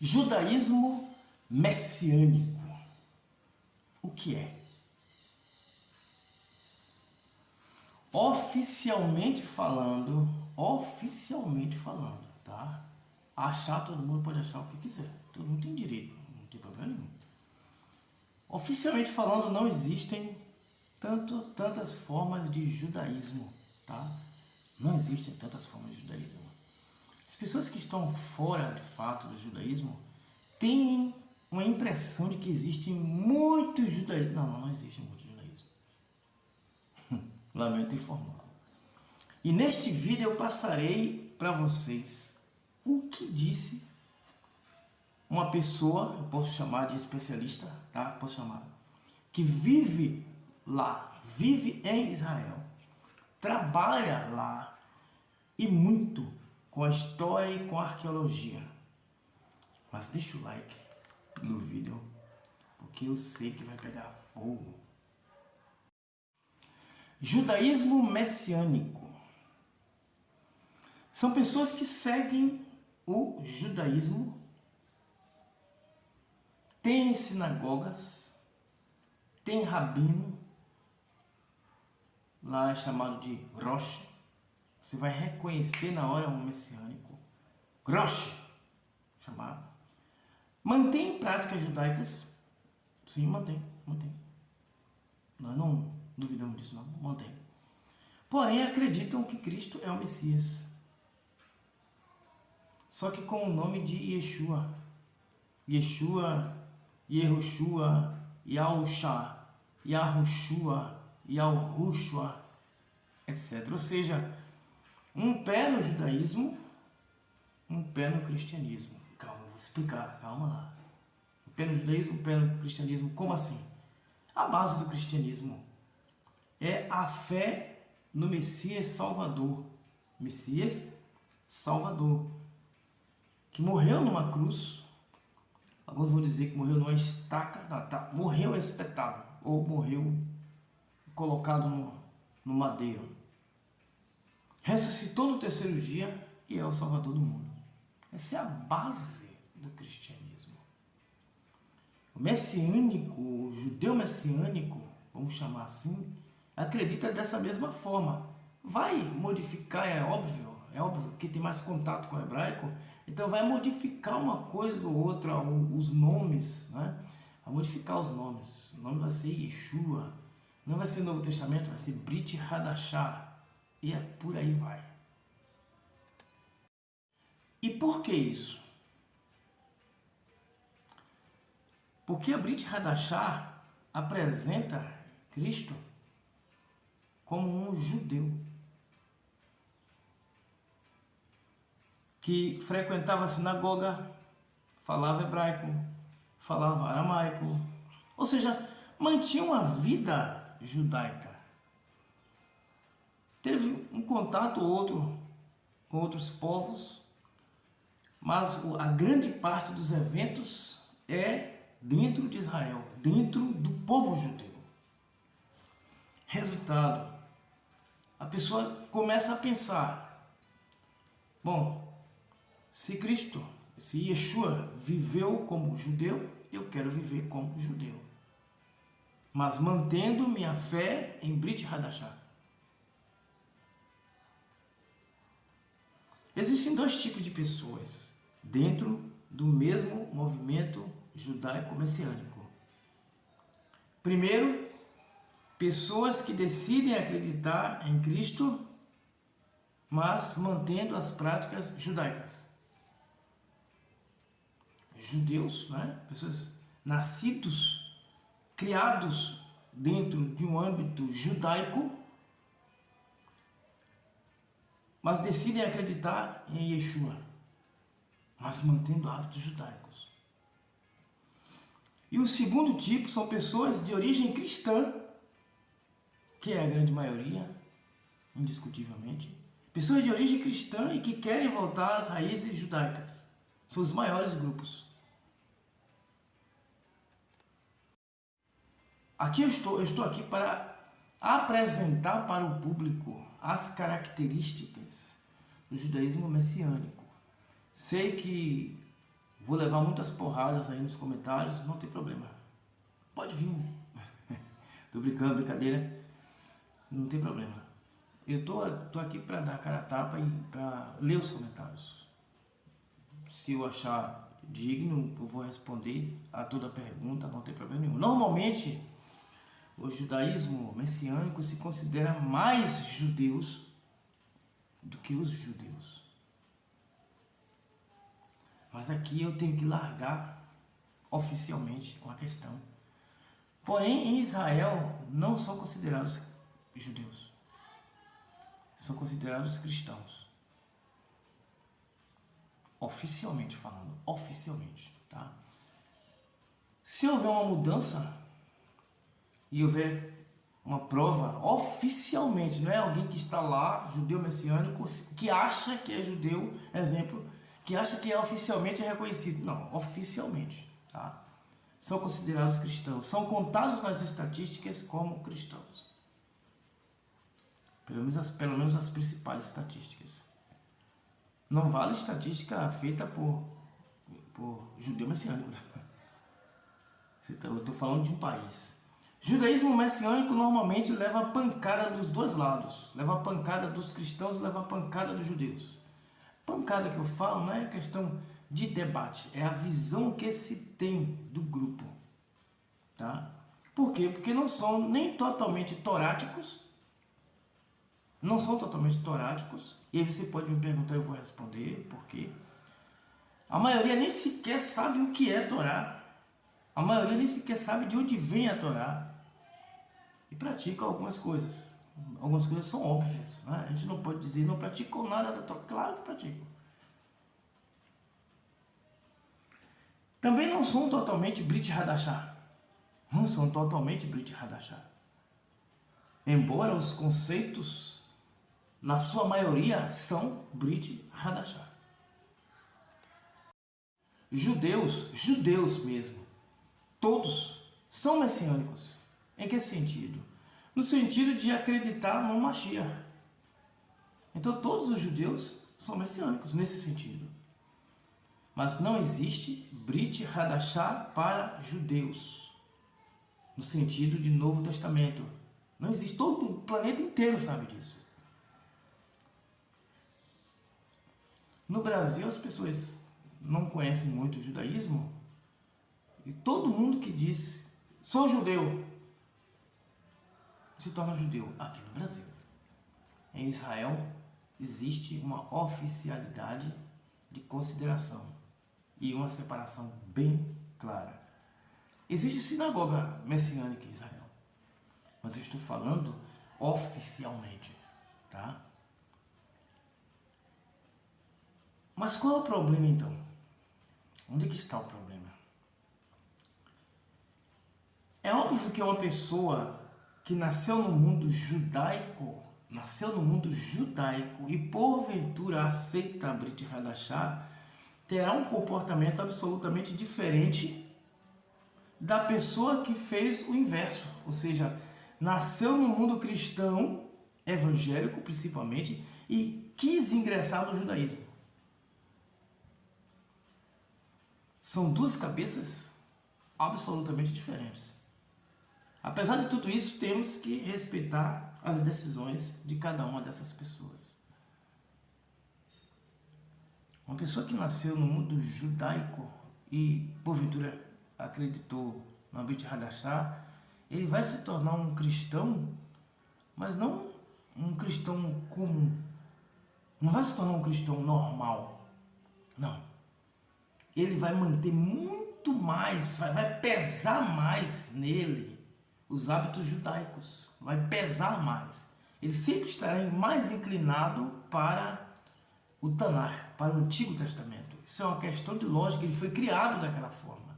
Judaísmo messiânico. O que é? Oficialmente falando, tá? Achar, todo mundo pode achar o que quiser. Todo mundo tem direito, não tem problema nenhum. Oficialmente falando, não existem tantas formas de judaísmo, tá? Não existem tantas formas de judaísmo. As pessoas que estão fora, de fato, do judaísmo têm uma impressão de que existe muito judaísmo. Não existe muito judaísmo. Lamento informar. E neste vídeo eu passarei para vocês o que disse uma pessoa, eu posso chamar de especialista, tá? Posso chamar, que vive lá, vive em Israel, trabalha lá e muito com a história e com a arqueologia. Mas deixa o like no vídeo, porque eu sei que vai pegar fogo. Judaísmo messiânico. São pessoas que seguem o judaísmo, tem sinagogas, tem rabino, lá é chamado de Rosh. Você vai reconhecer na hora um messiânico. Rosh, chamado. Mantém práticas judaicas? Sim, mantém. Nós não duvidamos disso, não. Mantém. Porém, acreditam que Cristo é o Messias. Só que com o nome de Yeshua. Yeshua, Yehoshua, Yahusha, Yahushua, Yahushua, etc. Ou seja, um pé no judaísmo, um pé no cristianismo. Calma, eu vou explicar, calma lá. Um pé no judaísmo, um pé no cristianismo, como assim? A base do cristianismo é a fé no Messias Salvador. Messias Salvador, que morreu numa cruz. Alguns vão dizer que morreu numa estaca, morreu espetado, ou morreu colocado no madeiro. Ressuscitou no terceiro dia e é o Salvador do mundo. Essa é a base do cristianismo. O messiânico, o judeu messiânico, vamos chamar assim, acredita dessa mesma forma. Vai modificar, é óbvio, porque tem mais contato com o hebraico, então vai modificar uma coisa ou outra, os nomes, né? Vai modificar os nomes. O nome vai ser Yeshua, não vai ser Novo Testamento, vai ser Brit Hadashah, e é por aí vai. E por que isso? Porque a Brit Hadashah apresenta Cristo como um judeu que frequentava a sinagoga, falava hebraico, falava aramaico, ou seja, mantinha uma vida judaica. Teve um contato ou outro com outros povos, mas a grande parte dos eventos é dentro de Israel, dentro do povo judeu. Resultado, a pessoa começa a pensar, bom, se Cristo, se Yeshua viveu como judeu, eu quero viver como judeu, mas mantendo minha fé em Brit Hadashah. Existem dois tipos de pessoas dentro do mesmo movimento judaico-messiânico. Primeiro, pessoas que decidem acreditar em Cristo, mas mantendo as práticas judaicas. Judeus, né? Pessoas nascidos, criados dentro de um âmbito judaico, mas decidem acreditar em Yeshua, mas mantendo hábitos judaicos. E o segundo tipo são pessoas de origem cristã, que é a grande maioria, indiscutivelmente. Pessoas de origem cristã e que querem voltar às raízes judaicas. São os maiores grupos. Aqui eu estou aqui para apresentar para o público as características do judaísmo messiânico. Sei que Vou levar muitas porradas aí nos comentários, não tem problema. Pode vir. Tô brincando, brincadeira. Não tem problema. Eu tô aqui para dar cara a tapa e para ler os comentários. Se eu achar digno, eu vou responder a toda pergunta, não tem problema nenhum. Normalmente, o judaísmo messiânico se considera mais judeus do que os judeus. Mas aqui eu tenho que largar oficialmente uma questão. Porém, em Israel não são considerados judeus. São considerados cristãos. Oficialmente falando. Oficialmente. Tá? Se houver uma mudança e houver uma prova oficialmente, não é alguém que está lá, judeu messiânico, que acha que é judeu, exemplo, que acha que é oficialmente reconhecido. Não, oficialmente. Tá? São considerados cristãos. São contados nas estatísticas como cristãos. Pelo menos as principais estatísticas. Não vale estatística feita por judeu messiânico. Eu estou falando de um país. Judaísmo messiânico normalmente leva a pancada dos dois lados. Leva a pancada dos cristãos e leva a pancada dos judeus. Pancada que eu falo não é questão de debate. É a visão que se tem do grupo. Tá? Por quê? Porque não são nem totalmente toráticos. Não são totalmente toráticos. E aí você pode me perguntar, eu vou responder por quê. A maioria nem sequer sabe o que é Torá. A maioria nem sequer sabe de onde vem a Torá. E pratica algumas coisas. Algumas coisas são óbvias. Né? A gente não pode dizer, não praticam nada da Torá. Claro que praticam. Também não são totalmente Brit Hadashah. Não são totalmente Brit Hadashah. Embora os conceitos, na sua maioria, são Brit Hadashah. Judeus mesmo, todos são messiânicos. Em que sentido? No sentido de acreditar no Mashiach. Então todos os judeus são messiânicos nesse sentido. Mas não existe Brit Hadashah para judeus, no sentido de Novo Testamento. Não existe, todo o planeta inteiro sabe disso. No Brasil as pessoas não conhecem muito o judaísmo e todo mundo que diz sou judeu se torna judeu aqui no Brasil. Em Israel existe uma oficialidade de consideração e uma separação bem clara. Existe sinagoga messiânica em Israel, mas eu estou falando oficialmente, tá? Mas qual é o problema então? Onde é que está o problema? É óbvio que uma pessoa que nasceu no mundo judaico e porventura aceita a Brit Hadashah, terá um comportamento absolutamente diferente da pessoa que fez o inverso, ou seja, nasceu no mundo cristão, evangélico principalmente, e quis ingressar no judaísmo. São duas cabeças absolutamente diferentes. Apesar de tudo isso, temos que respeitar as decisões de cada uma dessas pessoas. Uma pessoa que nasceu no mundo judaico e porventura acreditou na Brit Hadashah, ele vai se tornar um cristão, mas não um cristão comum. Não vai se tornar um cristão normal. Não. Ele vai manter muito mais, vai pesar mais nele os hábitos judaicos. Vai pesar mais. Ele sempre estará mais inclinado para o Tanar, para o Antigo Testamento. Isso é uma questão de lógica, ele foi criado daquela forma.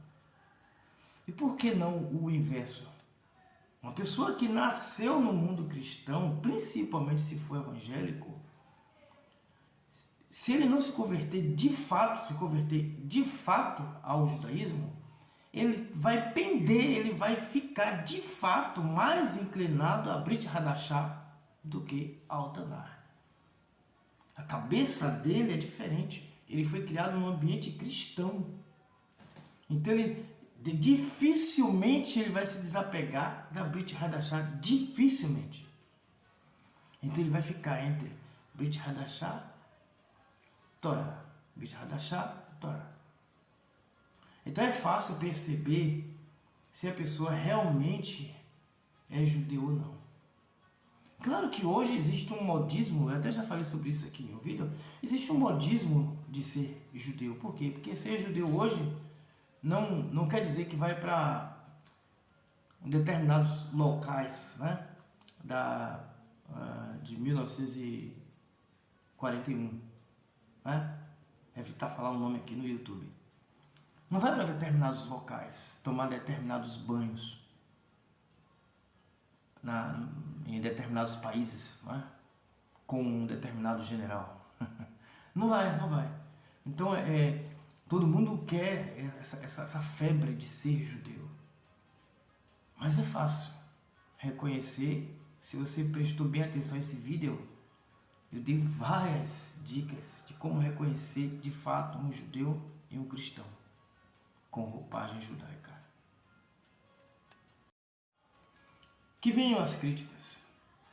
E por que não o inverso? Uma pessoa que nasceu no mundo cristão, principalmente se for evangélico, se ele não se converter de fato ao judaísmo, ele vai pender, ele vai ficar de fato mais inclinado a Brit Hadashah do que ao Tanar. A cabeça dele é diferente. Ele foi criado num ambiente cristão. Então dificilmente ele vai se desapegar da Brit Hadashah, dificilmente. Então ele vai ficar entre Brit Hadashah, Torá, Brit Hadashah, Torá. Então é fácil perceber se a pessoa realmente é judeu ou não. Claro que hoje existe um modismo, eu até já falei sobre isso aqui no vídeo, existe um modismo de ser judeu. Por quê? Porque ser judeu hoje não quer dizer que vai para determinados locais, né? De 1941, né? Evitar falar o nome aqui no YouTube. Não vai para determinados locais, tomar determinados banhos em determinados países, né? Com um determinado general. Não vai. Então todo mundo quer essa febre de ser judeu. Mas é fácil reconhecer. Se você prestou bem atenção a esse vídeo, eu dei várias dicas de como reconhecer de fato um judeu e um cristão com roupagem judaica. Que venham as críticas.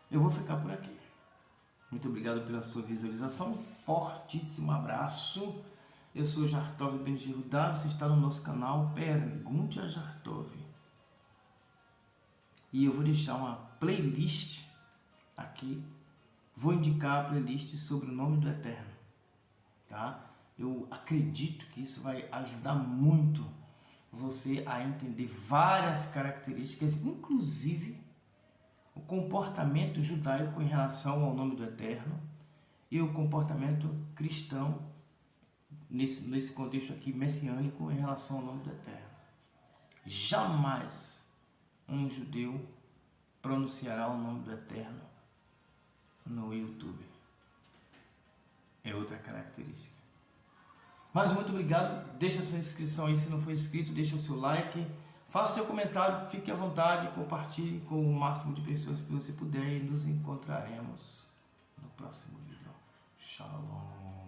Eu vou ficar por aqui. Muito obrigado pela sua visualização. Fortíssimo abraço. Eu sou Jartov Ben Yehudá. Você está no nosso canal Pergunte a Jartov. E eu vou deixar uma playlist aqui. Vou indicar a playlist sobre o nome do Eterno. Tá? Eu acredito que isso vai ajudar muito você a entender várias características, inclusive o comportamento judaico em relação ao nome do Eterno e o comportamento cristão, nesse contexto aqui, messiânico, em relação ao nome do Eterno. Jamais um judeu pronunciará o nome do Eterno no YouTube. É outra característica. Mas muito obrigado. Deixa a sua inscrição aí se não for inscrito, deixa o seu like, faça o seu comentário, fique à vontade, compartilhe com o máximo de pessoas que você puder e nos encontraremos no próximo vídeo. Shalom.